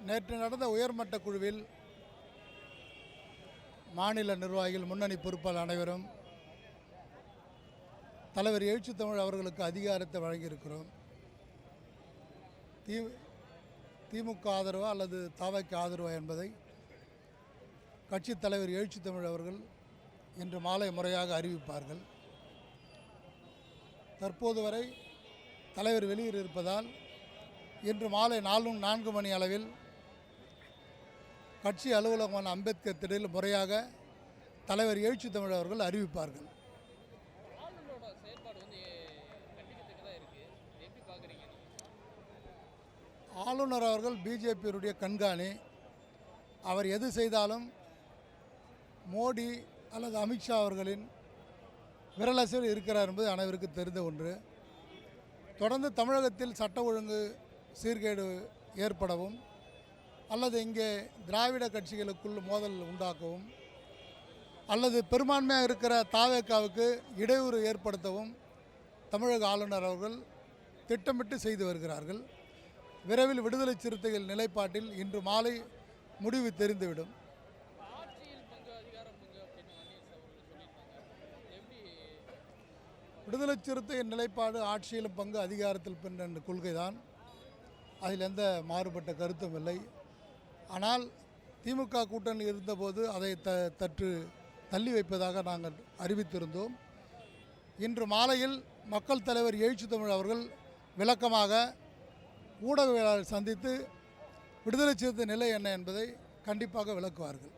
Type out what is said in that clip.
நேற்று நடந்த உயர்மட்ட குழுவில் மாநில நிர்வாகிகள், முன்னணி பொறுப்பாளர் அனைவரும் தலைவர் எழுச்சி தமிழ் அவர்களுக்கு அதிகாரத்தை வழங்கியிருக்கிறோம். திமுக ஆதரவா அல்லது தவைக்கு ஆதரவா என்பதை கட்சித் தலைவர் எழுச்சி தமிழ் அவர்கள் இன்று மாலை முறையாக அறிவிப்பார்கள். தற்போது வரை தலைவர் வெளியில் இருப்பதால் இன்று மாலை 4 மணி அளவில் கட்சி அலுவலகமான அம்பேத்கர் திடலில் முறையாக தலைவர் எழுச்சி தமிழ் அவர்கள் அறிவிப்பார்கள். ஆளுநர் அவர்கள் பிஜேபியுடைய கண்காணி. அவர் எது செய்தாலும் மோடி அல்லது அமித்ஷா அவர்களின் விரலசையில் இருக்கிறார் என்பது அனைவருக்கு தெரிந்த ஒன்று. தொடர்ந்து தமிழகத்தில் சட்ட ஒழுங்கு சீர்கேடு ஏற்படவும் அல்லது இங்கே திராவிட கட்சிகளுக்குள் மோதல் உண்டாக்கவும் அல்லது பெரும்பான்மையாக இருக்கிற தாவேக்காவுக்கு இடையூறு ஏற்படுத்தவும் தமிழக ஆளுநர் அவர்கள் திட்டமிட்டு செய்து வருகிறார்கள். விரைவில் விடுதலை சிறுத்தைகள் நிலைப்பாட்டில் இன்று மாலை முடிவு தெரிந்துவிடும். விடுதலை சிறுத்தையின் நிலைப்பாடு ஆட்சியிலும் பங்கு, அதிகாரத்தில் பெண் என்ற கொள்கைதான். அதில் எந்த மாறுபட்ட கருத்தும் இல்லை. ஆனால் திமுக கூட்டணியில் இருந்தபோது அதை தள்ளி வைப்பதாக நாங்கள் அறிவித்திருந்தோம். இன்று மாலையில் மக்கள் தலைவர் எழுச்சி தமிழ் அவர்கள் விளக்கமாக ஊடகவியலாளர் சந்தித்து விடுதலை சிறுத்தை நிலை என்ன என்பதை கண்டிப்பாக விளக்குவார்கள்.